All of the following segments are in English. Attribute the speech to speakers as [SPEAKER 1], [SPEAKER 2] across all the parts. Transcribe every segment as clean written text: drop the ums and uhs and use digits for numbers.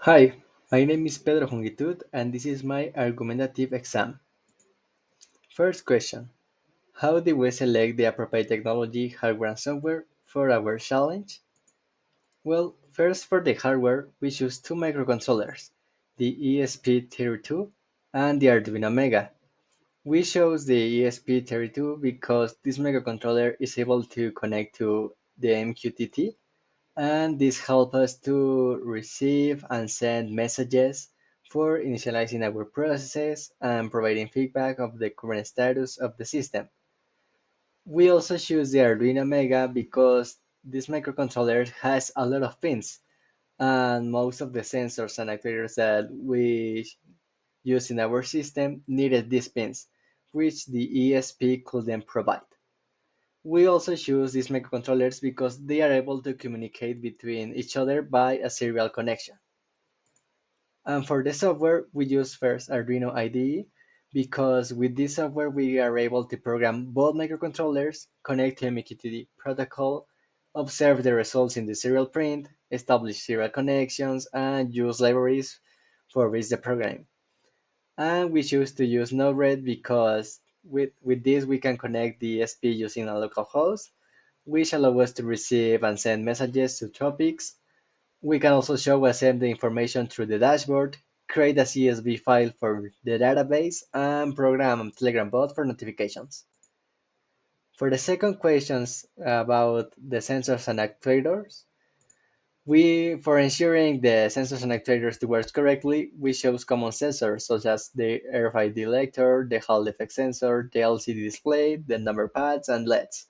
[SPEAKER 1] Hi, my name is Pedro Jonguitud and this is my argumentative exam. First question: how do we select the appropriate technology, hardware and software for our challenge? Well, first for the hardware, we choose two microcontrollers, the ESP32 and the Arduino Mega. We chose the ESP32 because this microcontroller is able to connect to the MQTT, and this helps us to receive and send messages for initializing our processes and providing feedback of the current status of the system. We also choose the Arduino Mega because this microcontroller has a lot of pins, and most of the sensors and actuators that we use in our system needed these pins, which the ESP couldn't provide. We also choose these microcontrollers because they are able to communicate between each other by a serial connection. And for the software, we use first Arduino IDE because with this software we are able to program both microcontrollers, connect to MQTT protocol, observe the results in the serial print, establish serial connections, and use libraries for the programming. And we choose to use Node-RED because with this we can connect the ESP using a local host, which allow us to receive and send messages to topics. We can also show and send the information through the dashboard, create a CSV file for the database, and program a Telegram bot for notifications. For the second questions about the sensors and actuators, for ensuring the sensors and actuators to work correctly, we chose common sensors such as the RFID lector, the Hall effect sensor, the LCD display, the number pads, and LEDs.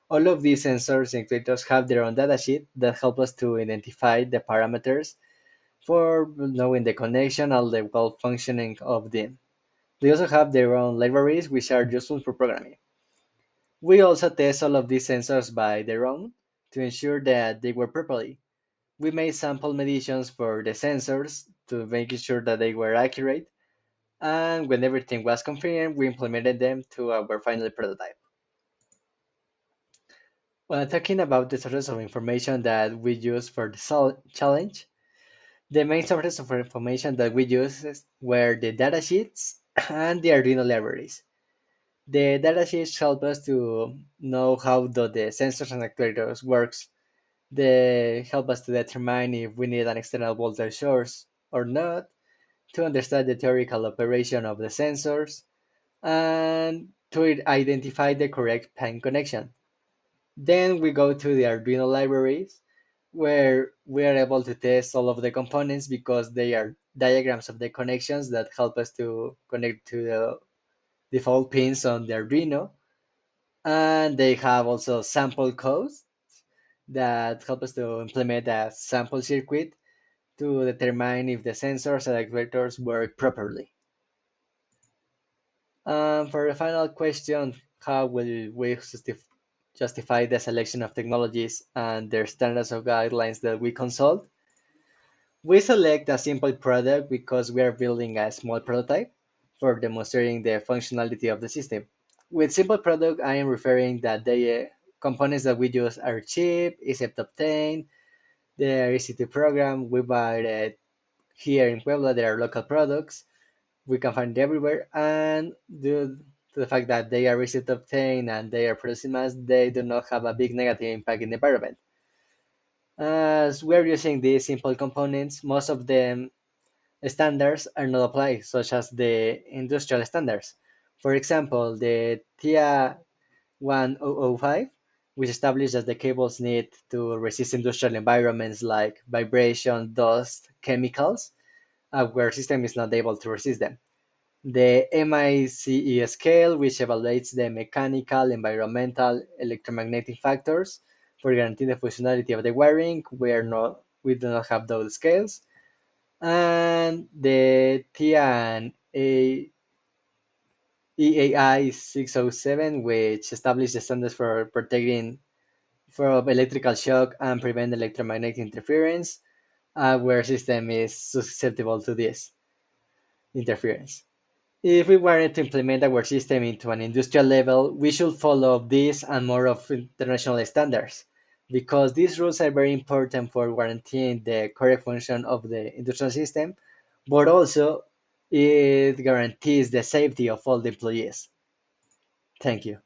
[SPEAKER 1] All of these sensors and actuators have their own datasheet that help us to identify the parameters for knowing the connection and the well functioning of them. They also have their own libraries which are useful for programming. We also test all of these sensors by their own to ensure that they work properly. We made sample meditions for the sensors to make sure that they were accurate, and when everything was confirmed, we implemented them to our final prototype. When talking about the sources of information that we use for the challenge, the main sources of information that we used were the datasheets and the Arduino libraries. The datasheets help us to know how the sensors and actuators works. They help us to determine if we need an external voltage source or not, to understand the theoretical operation of the sensors, and to identify the correct pin connection. Then we go to the Arduino libraries, where we are able to test all of the components because they are diagrams of the connections that help us to connect to the default pins on the Arduino. And they have also sample codes that help us to implement a sample circuit to determine if the sensors and actuators work properly. For the final question, how will we justify the selection of technologies and their standards or guidelines that we consult? We select a simple product because we are building a small prototype for demonstrating the functionality of the system. With simple product, I am referring that the components that we use are cheap, easy to obtain, they are easy to program. We buy it here in Puebla. There are local products. We can find it everywhere, and due to the fact that they are easy to obtain and they are produced in mass, they do not have a big negative impact in the environment. As we're using these simple components, most of them standards are not applied, such as the industrial standards. For example, the TIA 1005, which establishes that the cables need to resist industrial environments like vibration, dust, chemicals, where system is not able to resist them. The MICE scale, which evaluates the mechanical, environmental, electromagnetic factors for guaranteeing the functionality of the wiring, we do not have those scales. And the TIAN EAI 607, which establishes the standards for protecting from electrical shock and prevent electromagnetic interference, where system is susceptible to this interference. If we wanted to implement our system into an industrial level, we should follow this and more of international standards. because these rules are very important for guaranteeing the correct function of the industrial system, but also it guarantees the safety of all the employees. Thank you.